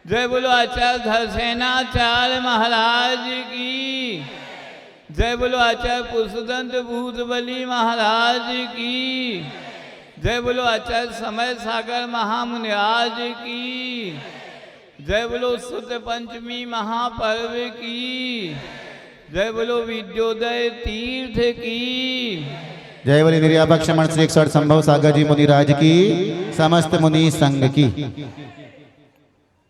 जय बोलो आचार्य धरसेनाचार्य महाराज की। जय बोलो आचार्य पुष्पदंत भूतबली महाराज की। जय बोलो आचार्य समय सागर महामुनिराज की। जय बोलो सुत पंचमी महापर्व की। जय बोलो विद्योदय तीर्थ की। जय बोली निर्यापक्षमण श्री 61 संभव सागर जी मुनिराज की, समस्त मुनि संघ की।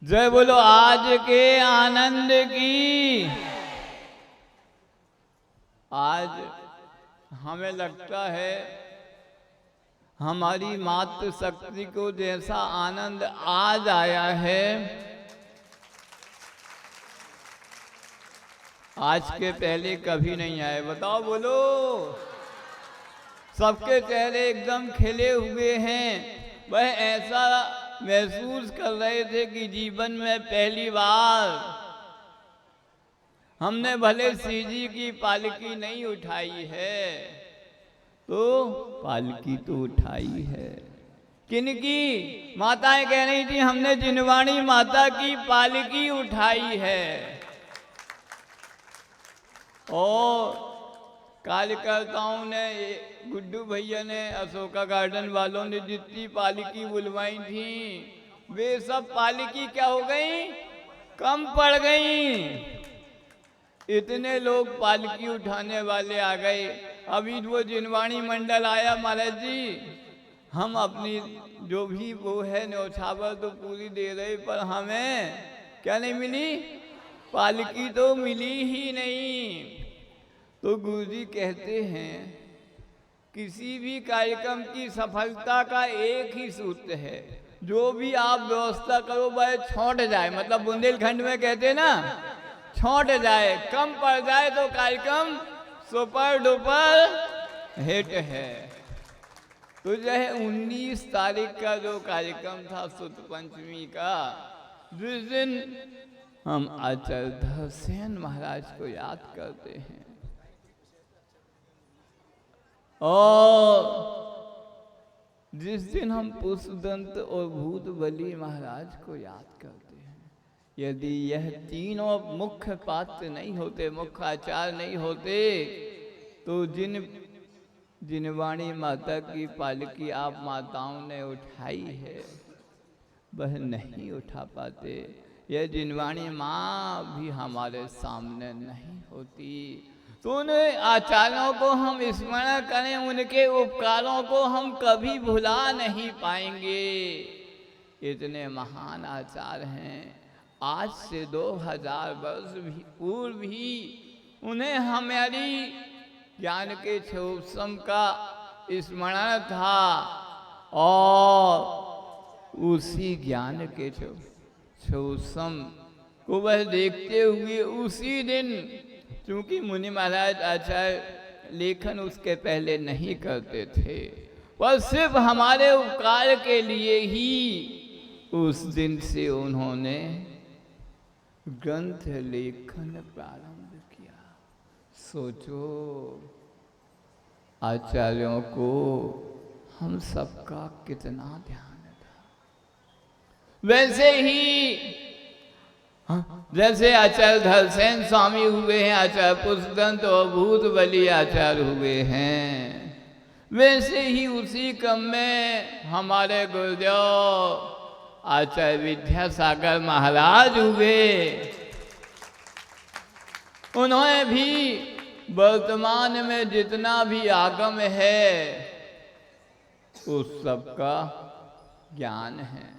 जय बोलो आज के आनंद की। आज हमें लगता है हमारी मातृ शक्ति को जैसा आनंद आज आया है, आज के पहले कभी नहीं आए। बताओ बोलो। सबके चेहरे एकदम खिले हुए हैं। वह ऐसा महसूस कर रहे थे कि जीवन में पहली बार हमने भले श्री जी की पालकी नहीं उठाई है, तो पालकी तो उठाई है। किनकी? माताएं कह रही थी हमने जिनवाणी माता की पालकी उठाई है। और कार्यकर्ताओं ने, गुड्डू भैया ने, अशोका गार्डन वालों ने जितनी पालकी बुलवाई थी, वे सब पालकी क्या हो गई? कम पड़ गई। इतने लोग पालकी उठाने वाले आ गए। अभी वो जिनवाणी मंडल आया, महाराज जी हम अपनी जो भी वो है न्यौछावर तो पूरी दे रहे, पर हमें क्या नहीं मिली? पालकी तो मिली ही नहीं। तो गुरुजी कहते हैं किसी भी कार्यक्रम की सफलता का एक ही सूत्र है, जो भी आप व्यवस्था करो वह छौंट जाए। मतलब बुंदेलखंड में कहते हैं ना, छौंट जाए, कम पड़ जाए तो कार्यक्रम सुपर डुपर हिट है। तो जो है 19 तारीख का जो कार्यक्रम था सुत पंचमी का, जिस दिन हम आचार्य धरसेन महाराज को याद करते हैं, और जिस दिन हम पुष्पदंत और भूतबली महाराज को याद करते हैं, यदि यह तीनों मुख्य पात्र नहीं होते, मुख्य आचार्य नहीं होते, तो जिनवाणी माता की पालकी आप माताओं ने उठाई है, वह नहीं उठा पाते। यह जिनवाणी माँ भी हमारे सामने नहीं होती। तो उन आचार्यों को हम स्मरण करें, उनके उपकारों को हम कभी भुला नहीं पाएंगे। इतने महान आचार्य हैं। आज से 2000 वर्ष भी पूर्व भी उन्हें हमारी ज्ञान के क्षयोत्सव का स्मरण था, और उसी ज्ञान के क्षयोत्सव को वह देखते हुए उसी दिन, क्योंकि मुनि महाराज आचार्य लेखन उसके पहले नहीं करते थे, पर सिर्फ हमारे उपकार के लिए ही उस दिन से उन्होंने ग्रंथ लेखन प्रारंभ किया। सोचो आचार्यों को हम सबका कितना ध्यान था। वैसे ही जैसे आचार्य धरसेन स्वामी हुए हैं, आचार्य पुष्पदंत और भूतबली आचार्य हुए हैं, वैसे ही उसी क्रम में हमारे गुरुदेव आचार्य विद्यासागर महाराज हुए। उन्होंने भी वर्तमान में जितना भी आगम है उस सब का ज्ञान है।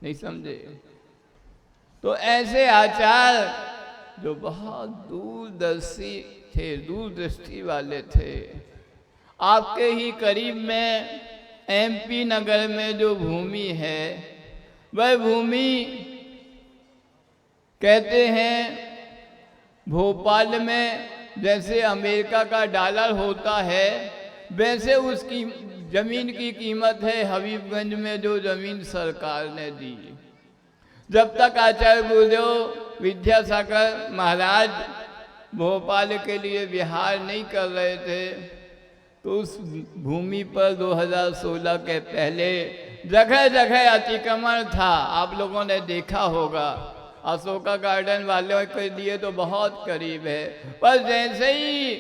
नहीं समझे? तो ऐसे आचार्य जो बहुत दूरदर्शी थे, दूरदृष्टि वाले थे, आपके ही करीब में MP नगर में जो भूमि है, वह भूमि कहते हैं भोपाल में जैसे अमेरिका का डॉलर होता है, वैसे उसकी जमीन की कीमत है हबीबगंज में जो जमीन सरकार ने दी। जब तक आचार्य गुरुदेव विद्यासागर महाराज भोपाल के लिए विहार नहीं कर रहे थे, तो उस भूमि पर 2016 के पहले जगह जगह अतिक्रमण था। आप लोगों ने देखा होगा, अशोका गार्डन वालों के लिए तो बहुत करीब है, पर जैसे ही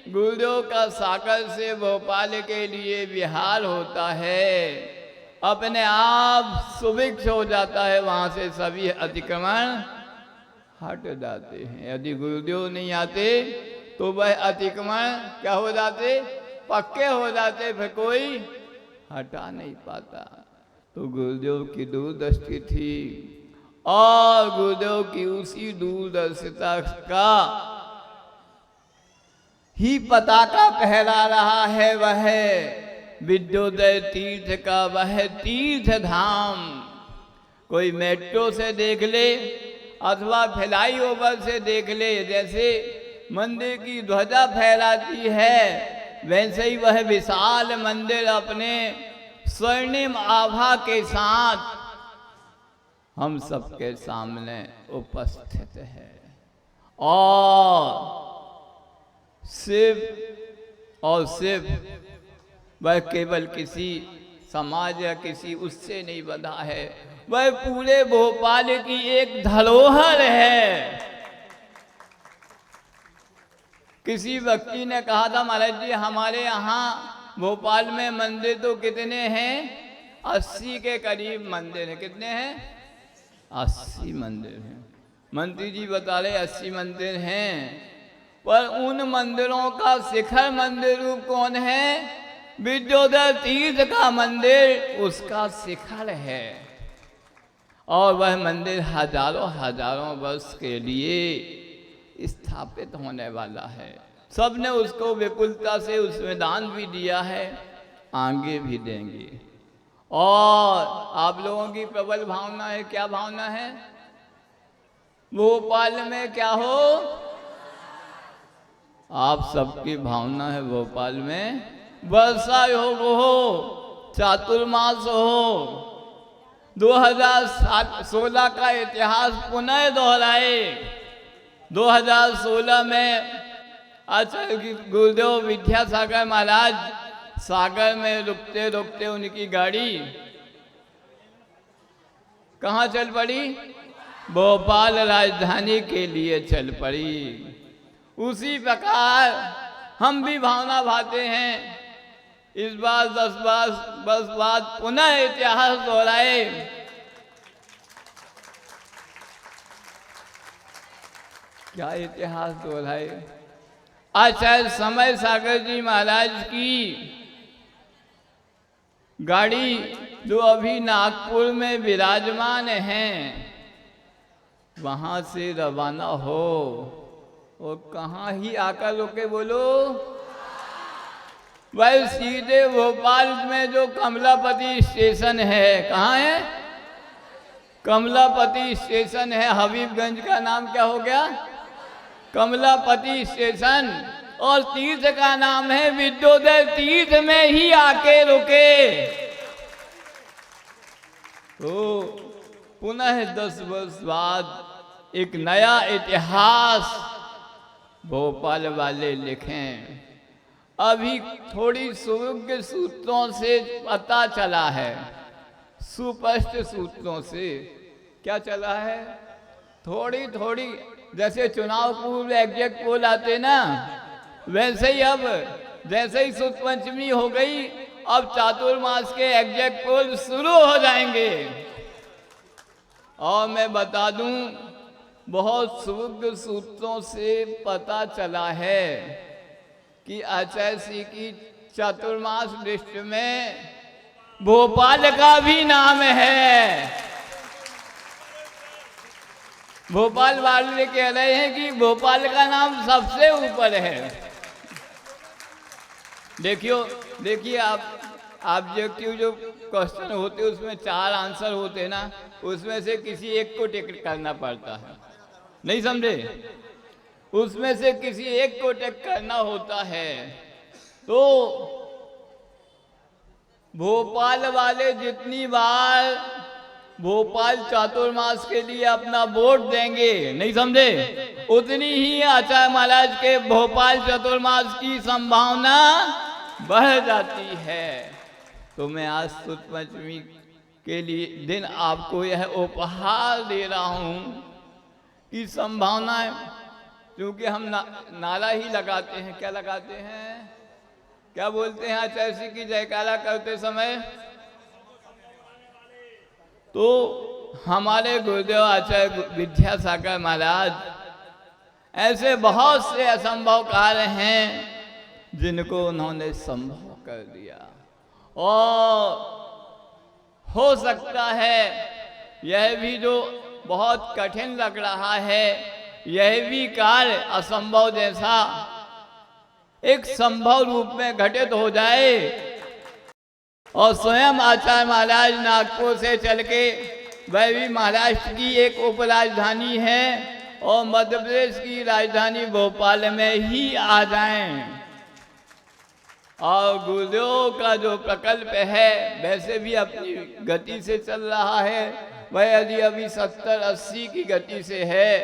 गुरुदेव का सागर से भोपाल के लिए विहार होता है, अपने आप सुभिक्ष हो जाता है, वहाँ से सभी अतिक्रमण हट जाते हैं। यदि गुरुदेव नहीं आते तो वह अतिक्रमण क्या हो जाते, पक्के हो जाते, फिर कोई हटा नहीं पाता। तो गुरुदेव की दूरदृष्टि थी, और गुरुदेव की उसी दूरदर्शिता का ही पताका फहरा रहा है वह विद्योदय तीर्थ का वह तीर्थ धाम। कोई मेट्रो से देख ले अथवा फ्लाईओवर से देख ले, जैसे मंदिर की ध्वजा फहराती है, वैसे ही वह विशाल मंदिर अपने स्वर्णिम आभा के साथ हम सबके सामने उपस्थित है। और सिर्फ वह केवल किसी समाज या किसी उससे नहीं बंधा है, वह पूरे भोपाल की एक धरोहर है। किसी व्यक्ति ने कहा था, महाराज जी हमारे यहाँ भोपाल में मंदिर तो कितने हैं, 80 के करीब मंदिर हैं। कितने हैं? 80 मंदिर हैं। मंत्री जी बता रहे 80 मंदिर हैं, पर उन मंदिरों का शिखर मंदिर रूप कौन है? विद्योदय तीर्थ का मंदिर उसका शिखर है। और वह मंदिर हजारों वर्ष के लिए स्थापित होने वाला है। सबने उसको विपुलता से उसमें दान भी दिया है, आगे भी देंगे। और आप लोगों की प्रबल भावना है, क्या भावना है? भोपाल में क्या हो? आप सबकी भावना है भोपाल में वर्षा योग हो, चातुर्मास हो, 2016 का इतिहास पुनः दोहराए। 2016 में आचार्य गुरुदेव विद्यासागर महाराज सागर में रुकते रुकते उनकी गाड़ी कहाँ चल पड़ी? भोपाल राजधानी के लिए चल पड़ी। उसी प्रकार हम भी भावना भाते हैं, इस बार 10 वर्ष बाद पुनः इतिहास दोहराए। क्या इतिहास दोहराए? आचार्य समय सागर जी महाराज की गाड़ी जो अभी नागपुर में विराजमान हैं, वहां से रवाना हो और कहाँ ही आकर रुके बोलो? वह सीधे भोपाल में जो कमलापति स्टेशन है, कहाँ है? कमलापति स्टेशन है। हबीबगंज का नाम क्या हो गया? कमलापति स्टेशन। और तीर्थ का नाम है विद्योदय तीर्थ में ही आके रुके। तो पुनः 10 वर्ष बाद एक नया इतिहास भोपाल वाले लिखें। अभी थोड़ी सुयोग्य सूत्रों से पता चला है, सुस्पष्ट सूत्रों से क्या चला है? थोड़ी जैसे चुनाव पूर्व एग्जैक्ट पोल आते ना, वैसे ही अब जैसे ही सुद पंचमी हो गई, अब चातुर्मास के एग्जैक्ट पोल शुरू हो जाएंगे। और मैं बता दूं, बहुत सुयोग्य सूत्रों से पता चला है कि आचार्य श्री की चातुर्मास लिस्ट में भोपाल का भी नाम है। भोपाल वाले कह रहे हैं कि भोपाल का नाम सबसे ऊपर है। देखिए आप ऑब्जेक्टिव जो क्वेश्चन होते हैं उसमें 4 आंसर होते हैं ना, उसमें से किसी एक को टिक करना पड़ता है, नहीं समझे? उसमें से किसी एक को टिक करना होता है। तो भोपाल वाले जितनी बार भोपाल चातुर्मास के लिए अपना वोट देंगे, नहीं समझे, उतनी ही आचार्य महाराज के भोपाल चातुर्मास की संभावना बढ़ जाती है। तो मैं आज सुद पंचमी के लिए दिन आपको यह उपहार दे रहा हूँ कि संभावनाएं, क्योंकि हम नारा ही लगाते हैं। क्या लगाते हैं? क्या बोलते हैं आचार्य की जयकारा करते समय? तो हमारे गुरुदेव आचार्य विद्यासागर महाराज ऐसे बहुत से असंभव कार्य हैं जिनको उन्होंने संभव कर दिया। और हो सकता है यह भी जो बहुत कठिन लग रहा है, यह भी कार्य असंभव जैसा एक संभव रूप में घटित हो जाए। और स्वयं आचार्य महाराज नागपुर से चल के, वह भी महाराष्ट्र की एक उपराजधानी है, और मध्य प्रदेश की राजधानी भोपाल में ही आ जाएं। और गुरुदेव का जो प्रकल्प है वैसे भी अपनी गति से चल रहा है। वह यदि अभी 70-80 की गति से है,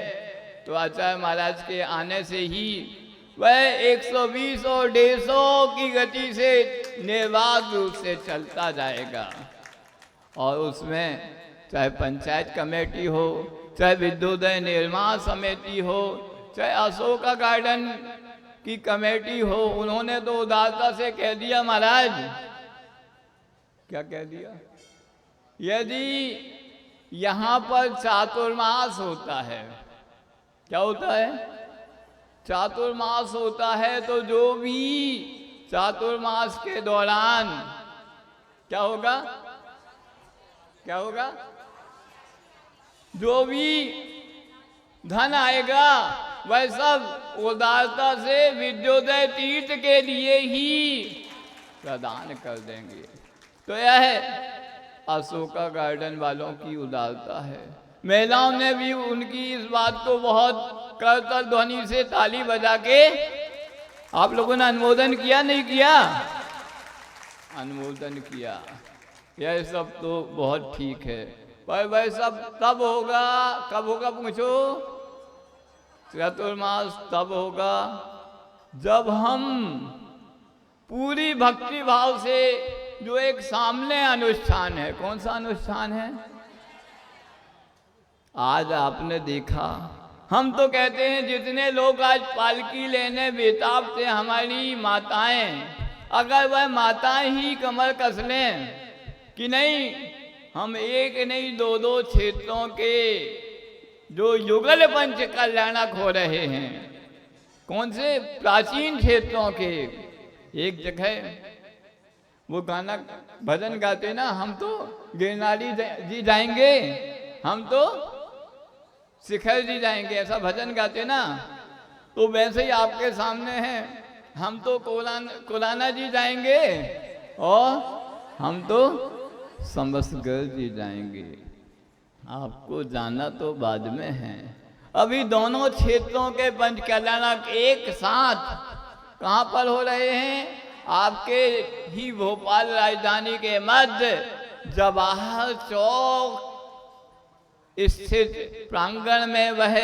तो आचार्य महाराज के आने से ही वह 120 और 150 की गति से निर्बाध रूप से चलता जाएगा। और उसमें चाहे पंचायत कमेटी हो, चाहे विद्योदय निर्माण समिति हो, चाहे अशोका गार्डन की कमेटी हो, उन्होंने तो उदारता से कह दिया महाराज, क्या कह दिया, यदि यहाँ पर चातुर्मास होता है, क्या होता है, चातुर्मास होता है, तो जो भी चातुर्मास के दौरान क्या होगा, क्या होगा, जो भी धन आएगा वह सब उदारता से विद्योदय तीर्थ के लिए ही प्रदान कर देंगे। तो यह अशोका गार्डन वालों की उदारता है। महिलाओं ने भी उनकी इस बात को बहुत करतल ध्वनि से ताली बजा के, आप लोगों ने अनुमोदन किया नहीं किया? अनुमोदन किया। यह सब तो बहुत ठीक है, पर वह सब तब होगा, कब होगा पूछो? चातुर्मास तब होगा जब हम पूरी भक्ति भाव से, जो एक सामने अनुष्ठान है, कौन सा अनुष्ठान है? आज आपने देखा, हम तो कहते हैं जितने लोग आज पालकी लेने बेताब थे हमारी माताएं, अगर वह माताएं ही कमर कस लें कि नहीं, हम एक नहीं 2-2 क्षेत्रों के जो युगल पंच कल्याणक हो रहे हैं, कौन से प्राचीन क्षेत्रों के, एक जगह वो गाना भजन गाते ना, हम तो गिरनारी जी जाएंगे, हम तो शिखर जी जाएंगे, ऐसा भजन गाते ना, तो वैसे ही आपके सामने है, हम तो कोलाना जी जाएंगे और हम तो समस्तगढ़ जी जाएंगे। आपको जाना तो बाद में है, अभी दोनों क्षेत्रों के पंच कल्याणक एक साथ कहाँ पर हो रहे हैं? आपके ही भोपाल राजधानी के मध्य जवाहर चौक स्थित प्रांगण में वह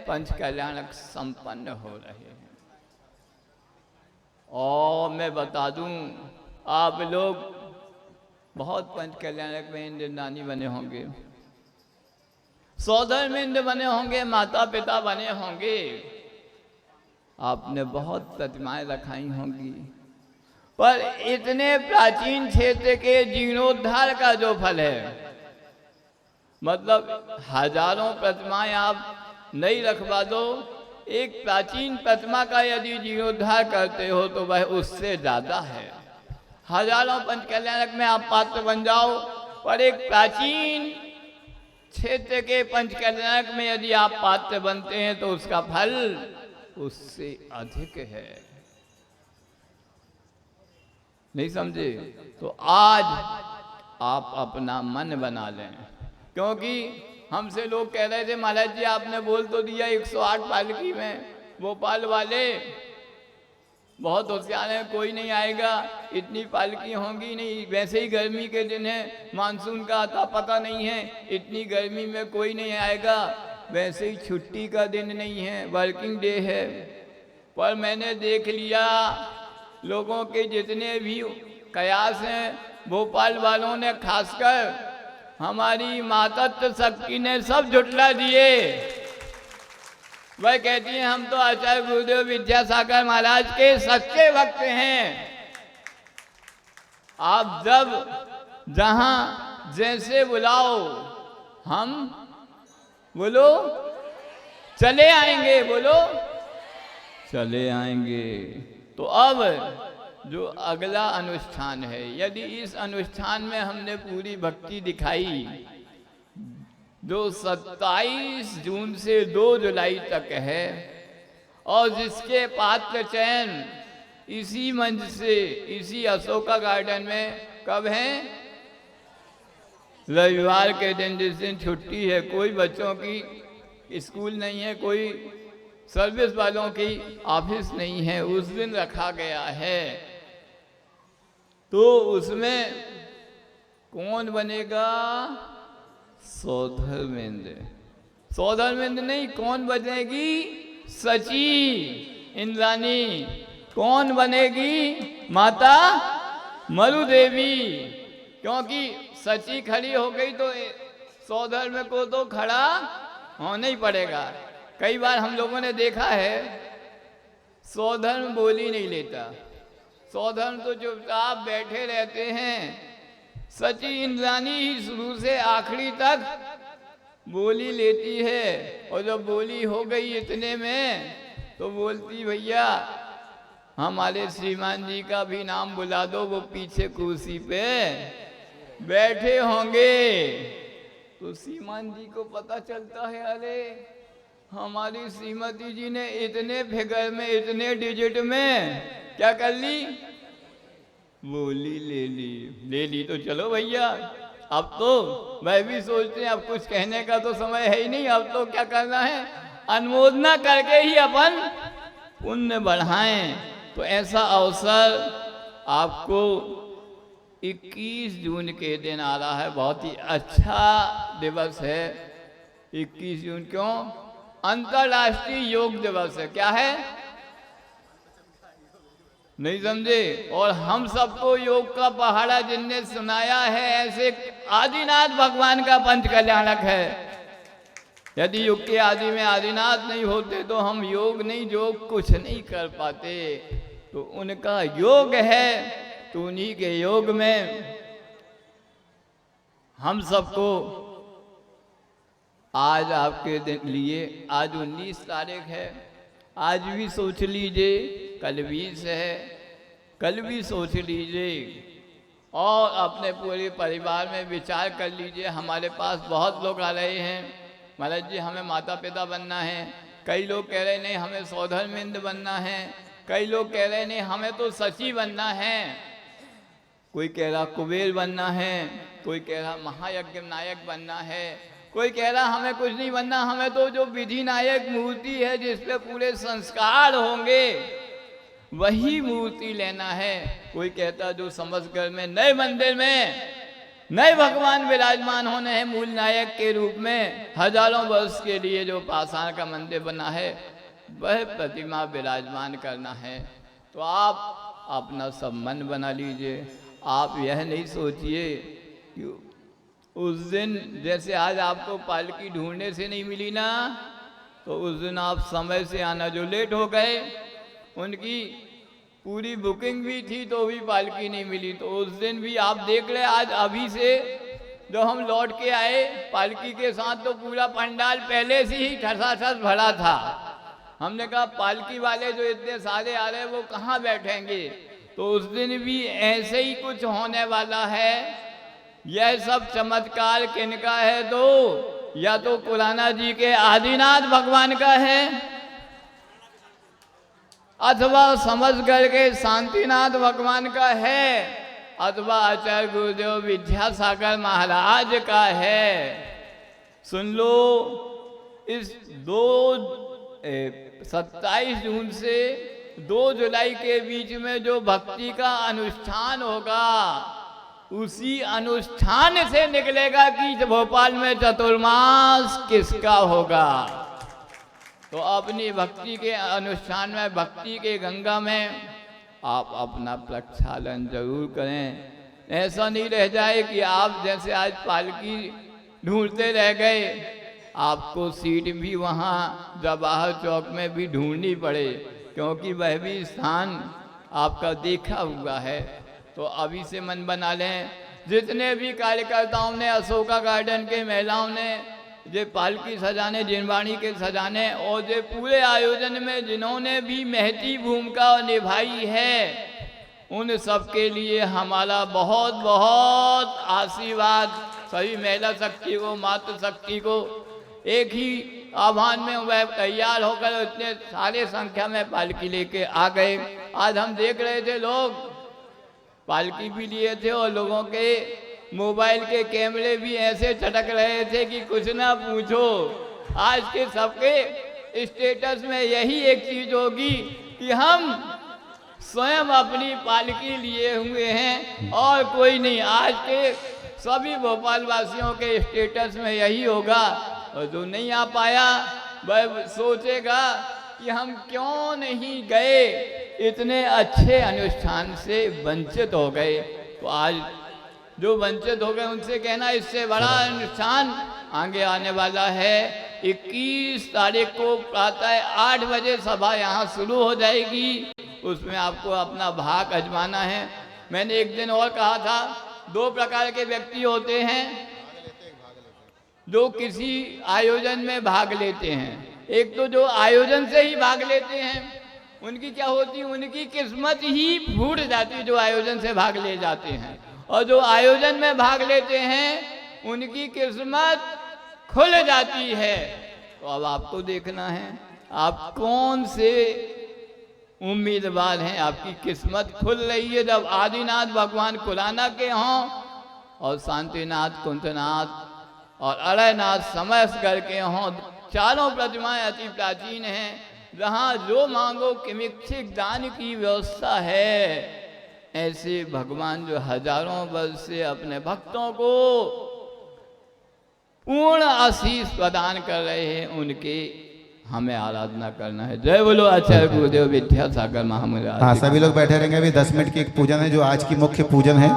पंच कल्याणक संपन्न हो रहे हैं। और मैं बता दूं, आप लोग बहुत पंच कल्याणक में इंद्रदानी बने होंगे, सौधर्मिंद बने होंगे, माता पिता बने होंगे, आपने बहुत प्रतिमाएं रखाई होंगी, पर इतने प्राचीन क्षेत्र के जीर्णोद्धार का जो फल है, मतलब हजारों प्रतिमाएं आप नहीं रखवा दो, एक प्राचीन प्रतिमा का यदि जीर्णोद्धार करते हो तो वह उससे ज्यादा है। हजारों पंच कल्याणक में आप पात्र बन जाओ, पर एक प्राचीन क्षेत्र के पंच कल्याणक में यदि आप पात्र बनते हैं तो उसका फल उससे अधिक है। नहीं समझे? तो आज आप अपना मन बना लें, क्योंकि हमसे लोग कह रहे थे महाराज जी आपने बोल तो दिया 108 पालकी में, भोपाल वाले बहुत होशियार हैं, कोई नहीं आएगा, इतनी पालकी होंगी नहीं, वैसे ही गर्मी के दिन है, मानसून का आता पता नहीं है, इतनी गर्मी में कोई नहीं आएगा, वैसे ही छुट्टी का दिन नहीं है, वर्किंग डे है। पर मैंने देख लिया लोगों के जितने भी कयास हैं, भोपाल वालों ने खासकर हमारी मातृ शक्ति ने सब झुटला दिए। वह कहती हैं हम तो आचार्य गुरुदेव विद्यासागर महाराज के सच्चे भक्त हैं। आप जब जहां जैसे बुलाओ हम बोलो चले आएंगे, बोलो चले आएंगे। तो अब जो अगला अनुष्ठान है, यदि इस अनुष्ठान में हमने पूरी भक्ति दिखाई, जो 27 जून से 2 जुलाई तक है, और जिसके पात्र चयन इसी मंच से, इसी अशोका गार्डन में कब है? रविवार के दिन, जिस दिन छुट्टी है, कोई बच्चों की स्कूल नहीं है, कोई सर्विस वालों की ऑफिस नहीं है, उस दिन रखा गया है। तो उसमें कौन बनेगा? सौधर्मेंद्र। सौधर्मेंद्र नहीं, कौन बनेगी? सची इंद्रानी। कौन बनेगी? माता मरु देवी। क्योंकि सची खड़ी हो गई तो सौधर्म को तो खड़ा होना ही पड़ेगा। कई बार हम लोगों ने देखा है सौधर्म बोली नहीं लेता, सौधर्म तो चुपचाप बैठे रहते हैं। सची इंद्रानी ही शुरू से आखिरी तक बोली लेती है, और जब बोली हो गई इतने में तो बोलती भैया हमारे श्रीमान जी का भी नाम बुला दो, वो पीछे कुर्सी पे बैठे होंगे। तो श्रीमान जी को पता चलता है, अरे हमारी श्रीमती जी ने इतने फिगर में, इतने डिजिट में क्या कर ली? बोली ले ली। तो चलो भैया, अब तो मैं भी सोचते हैं अब कुछ कहने का तो समय है ही नहीं, अब तो क्या करना है? अनुमोदना करके ही अपन पुण्य बढ़ाएं। तो ऐसा अवसर आपको 21 जून के दिन आ रहा है, बहुत ही अच्छा दिवस है। 21 जून क्यों? अंतर्राष्ट्रीय योग दिवस है। क्या है? नहीं समझे? और हम सबको योग का पहाड़ा जिनने सुनाया है, ऐसे आदिनाथ भगवान का पंच कल्याणक है। यदि युग के आदि में आदिनाथ नहीं होते तो हम योग नहीं, योग कुछ नहीं कर पाते। तो उनका योग है, तो उन्हीं के योग में हम सबको आज आपके लिए, आज 19 तारीख है, आज भी सोच लीजिए, कल 20 है, कल भी सोच लीजिए, और अपने पूरे परिवार में विचार कर लीजिए। हमारे पास बहुत लोग आ रहे हैं, महाराज जी हमें माता पिता बनना है, कई लोग कह रहे नहीं हमें सौधर्मेंद्र बनना है, कई लोग कह रहे नहीं हमें तो सची बनना है, कोई कह रहा कुबेर बनना है, कोई कह रहा महायज्ञ नायक बनना है, कोई कह रहा हमें कुछ नहीं बनना, हमें तो जो विधि नायक मूर्ति है जिस पे पूरे संस्कार होंगे वही मूर्ति लेना है। कोई कहता जो समझकर में नए मंदिर में नए भगवान विराजमान होने हैं मूल नायक के रूप में, हजारों वर्ष के लिए जो पाषाण का मंदिर बना है वह प्रतिमा विराजमान करना है। तो आप अपना सब मन बना लीजिए। आप यह नहीं सोचिए कि उस दिन जैसे आज आपको पालकी ढूंढने से नहीं मिली ना, तो उस दिन आप समय से आना, जो लेट हो गए उनकी पूरी बुकिंग भी थी तो भी पालकी नहीं मिली, तो उस दिन भी आप देख ले। आज अभी से जो हम लौट के आए पालकी के साथ तो पूरा पंडाल पहले से ही ठसाठस भरा था। हमने कहा पालकी वाले जो इतने सारे आ रहे हैं वो कहाँ बैठेंगे, तो उस दिन भी ऐसे ही कुछ होने वाला है। यह सब चमत्कार किनका है? तो या तो कुराना जी के आदिनाथ भगवान का है, अथवा समझ करके शांतिनाथ भगवान का है, अथवा आचार्य गुरुदेव विद्यासागर महाराज का है। सुन लो, इस 27 जून से 2 जुलाई के बीच में जो भक्ति का अनुष्ठान होगा, उसी अनुष्ठान से निकलेगा कि भोपाल में चतुर्मास किसका होगा। तो अपनी भक्ति के अनुष्ठान में, भक्ति के गंगा में आप अपना प्रक्षालन जरूर करें। ऐसा नहीं रह जाए कि आप जैसे आज पालकी ढूंढते रह गए, आपको सीट भी वहाँ जवाहर चौक में भी ढूंढनी पड़े, क्योंकि वह भी स्थान आपका देखा हुआ है। तो अभी से मन बना लें, जितने भी कार्यकर्ताओं ने, अशोका गार्डन के महिलाओं ने, जे पालकी सजाने, जिनवाणी के सजाने और जे पूरे आयोजन में जिन्होंने भी महती भूमिका निभाई है, उन सबके लिए हमारा बहुत बहुत आशीर्वाद। सभी महिला शक्ति को, मातृ शक्ति को एक ही आह्वान में वह तैयार होकर इतने सारे संख्या में पालकी लेके आ गए। आज हम देख रहे थे, लोग पालकी भी लिए थे और लोगों के मोबाइल के कैमरे भी ऐसे चटक रहे थे कि कुछ ना पूछो। आज के सबके स्टेटस में यही एक चीज होगी कि हम स्वयं अपनी पालकी लिए हुए हैं और कोई नहीं। आज के सभी भोपाल वासियों के स्टेटस में यही होगा, और जो नहीं आ पाया वह सोचेगा कि हम क्यों नहीं गए, इतने अच्छे अनुष्ठान से वंचित हो गए। तो आज जो वंचित हो गए उनसे कहना, इससे बड़ा अनुष्ठान आगे आने वाला है। 21 तारीख को प्रातः 8 बजे सभा यहाँ शुरू हो जाएगी, उसमें आपको अपना भाग आजमाना है। मैंने एक दिन और कहा था, 2 प्रकार के व्यक्ति होते हैं जो किसी आयोजन में भाग लेते हैं। एक तो जो आयोजन से ही भाग लेते हैं, उनकी क्या होती है, उनकी किस्मत ही फूट जाती है जो आयोजन से भाग ले जाते हैं। और जो आयोजन में भाग लेते हैं उनकी किस्मत खुल जाती है। तो अब आपको देखना है आप कौन से उम्मीदवार हैं। आपकी किस्मत खुल रही है जब आदिनाथ भगवान खुराना के हों और शांतिनाथ, कुंतनाथ और अरयनाथ समयस्कर के हों। चारों प्रतिमाएं अति प्राचीन हैं, जहाँ जो मांगो किमिच्छिक दान की व्यवस्था है। ऐसे भगवान जो हजारों वर्ष से अपने भक्तों को पूर्ण आशीष प्रदान कर रहे हैं, उनके हमें आराधना करना है। जय बोलो आचार्य गुरुदेव विद्यासागर महाराज। हाँ, सभी लोग बैठे रहेंगे। अभी 10 मिनट की एक पूजन है जो आज की मुख्य पूजन है।